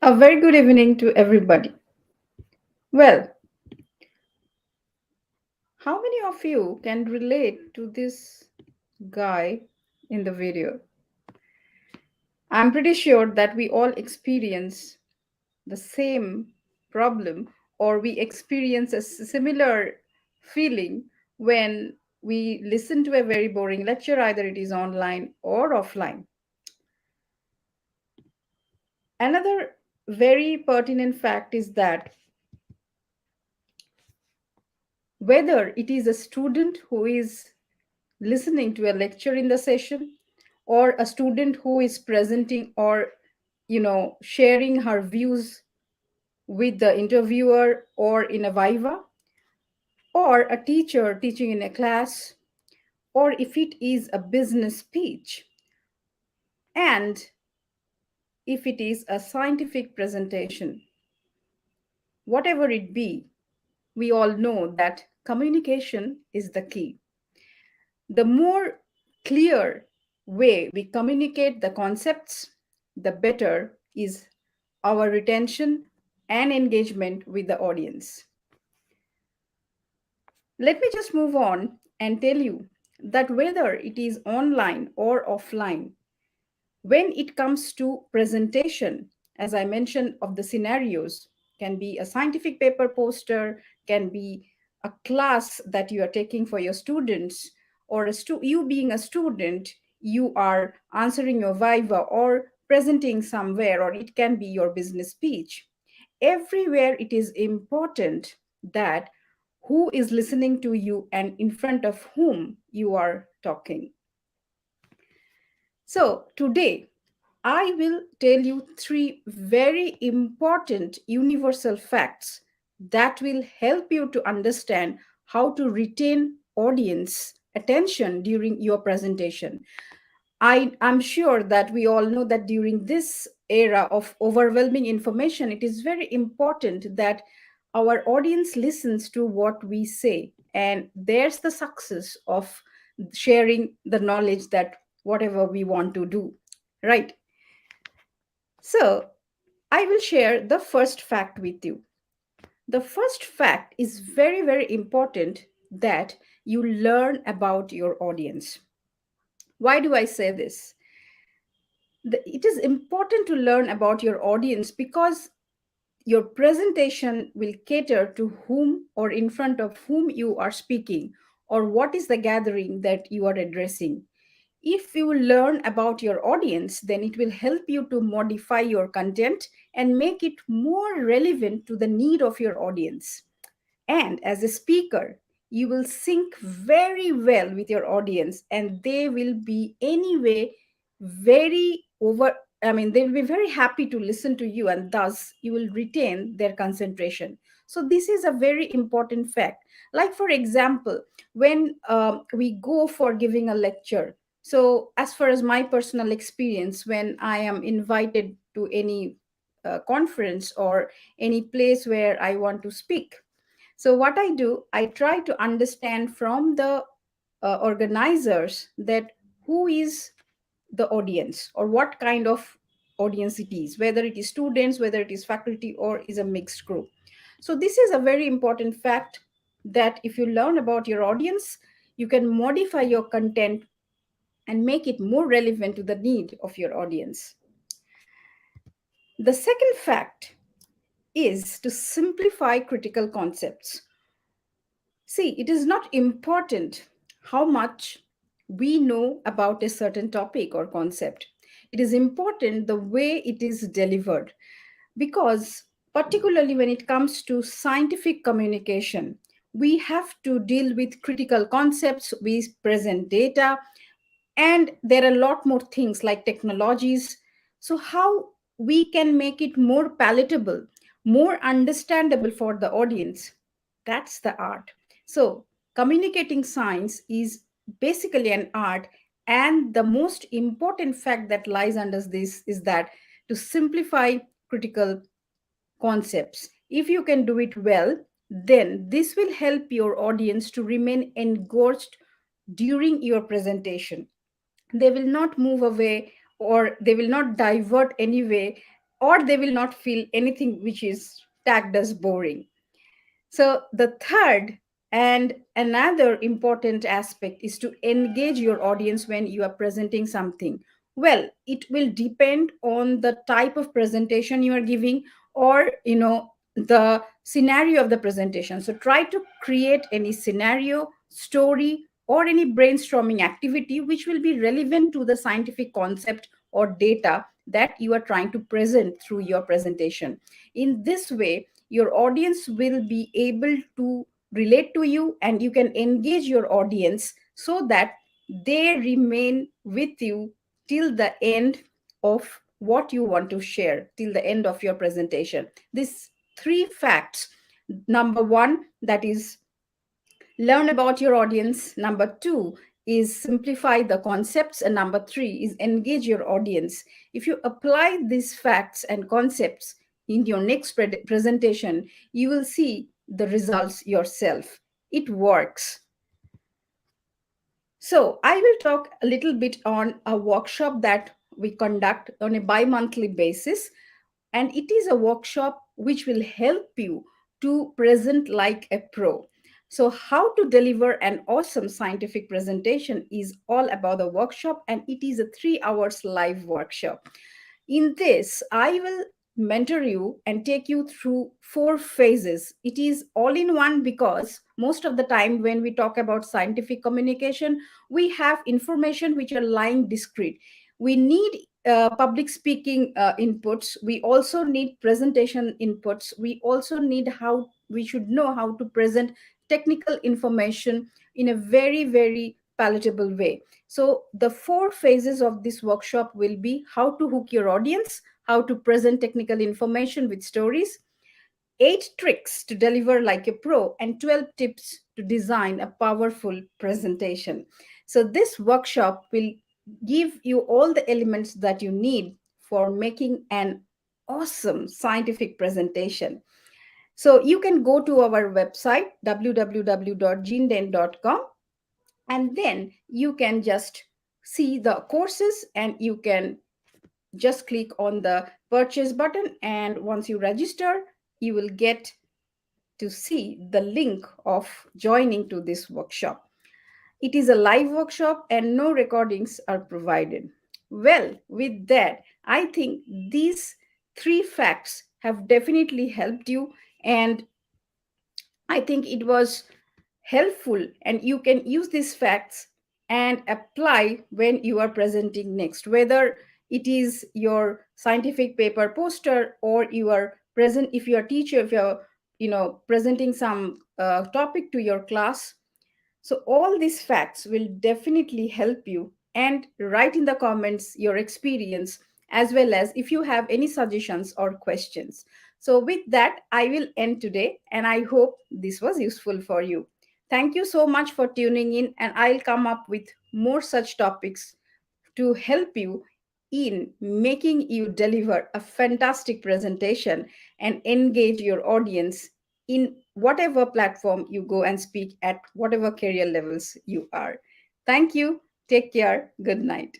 A very good evening to everybody. Well, how many of you can relate to this guy in the video? I'm pretty sure that we all experience the same problem or we experience a similar feeling when we listen to a very boring lecture, either it is online or offline. Another very pertinent fact is that whether it is a student who is listening to a lecture in the session or a student who is presenting or sharing her views with the interviewer or in a viva, or a teacher teaching in a class, or if it is a business speech, and if it is a scientific presentation, whatever it be, we all know that communication is the key. The more clear way we communicate the concepts, the better is our retention and engagement with the audience. Let me just move on and tell you that whether it is online or offline, when it comes to presentation, as I mentioned of the scenarios, can be a scientific paper poster, can be a class that you are taking for your students, or you being a student, you are answering your viva or presenting somewhere, or it can be your business speech. Everywhere it is important that who is listening to you and in front of whom you are talking. So today, I will tell you three very important universal facts that will help you to understand how to retain audience attention during your presentation. I'm sure that we all know that during this era of overwhelming information, it is very important that our audience listens to what we say. And there's the success of sharing the knowledge that whatever we want to do, right? So, I will share the first fact with you. The first fact is very, very important that you learn about your audience. Why do I say this? It is important to learn about your audience because your presentation will cater to whom or in front of whom you are speaking, or what is the gathering that you are addressing. If you learn about your audience, then it will help you to modify your content and make it more relevant to the need of your audience. And as a speaker, you will sync very well with your audience, and they will be anyway very over. I mean, they will be very happy to listen to you, and thus you will retain their concentration. So, this is a very important fact. Like, for example, when we go for giving a lecture, so as far as my personal experience, when I am invited to any conference or any place where I want to speak, so, what I do, I try to understand from the organizers that who is the audience or what kind of audience it is, whether it is students, whether it is faculty, or is a mixed group. So, this is a very important fact that if you learn about your audience, you can modify your content and make it more relevant to the need of your audience. The second fact is to simplify critical concepts. See, it is not important how much we know about a certain topic or concept. It is important the way it is delivered because, particularly when it comes to scientific communication, we have to deal with critical concepts, we present data, and there are a lot more things like technologies. So, how we can make it more palatable, more understandable for the audience, that's the art. So, communicating science is basically an art, and the most important fact that lies under this is that to simplify critical concepts. If you can do it well, then this will help your audience to remain engaged during your presentation. They will not move away or they will not divert anyway or they will not feel anything which is tagged as boring. So, the third and another important aspect is to engage your audience when you are presenting something. Well, it will depend on the type of presentation you are giving, or the scenario of the presentation. So try to create any scenario, story, or any brainstorming activity which will be relevant to the scientific concept or data that you are trying to present through your presentation. In this way, your audience will be able to relate to you, and you can engage your audience so that they remain with you till the end of what you want to share, till the end of your presentation. These three facts: number one, that is learn about your audience; number two is simplify the concepts; and number three is engage your audience. If you apply these facts and concepts in your next presentation, you will see the results yourself. It works. So I will talk a little bit on a workshop that we conduct on a bi-monthly basis, and it is a workshop which will help you to present like a pro. So, how to deliver an awesome scientific presentation is all about the workshop, and it is a 3 hours live workshop. In this, I will mentor you and take you through 4 phases. It is all in one because most of the time when we talk about scientific communication, we have information which are lying discrete. We need public speaking inputs. We also need presentation inputs. We also need how we should know how to present technical information in a very, very palatable way. So, the 4 phases of this workshop will be how to hook your audience, how to present technical information with stories, 8 tricks to deliver like a pro, and 12 tips to design a powerful presentation. So, this workshop will give you all the elements that you need for making an awesome scientific presentation. So, you can go to our website www.geneden.com, and then you can just see the courses, and you can just click on the purchase button, and once you register, you will get to see the link of joining to this workshop. It is a live workshop and no recordings are provided. Well, with that, I think these 3 facts have definitely helped you, and I think it was helpful, and you can use these facts and apply when you are presenting next, whether it is your scientific paper poster, or you are present, if you are teacher, if you're presenting some topic to your class. So all these facts will definitely help you, and write in the comments your experience, as well as if you have any suggestions or questions. So with that, I will end today, and I hope this was useful for you. Thank you so much for tuning in, and I'll come up with more such topics to help you in making you deliver a fantastic presentation and engage your audience in whatever platform you go and speak at, whatever career levels you are. Thank you. Take care. Good night.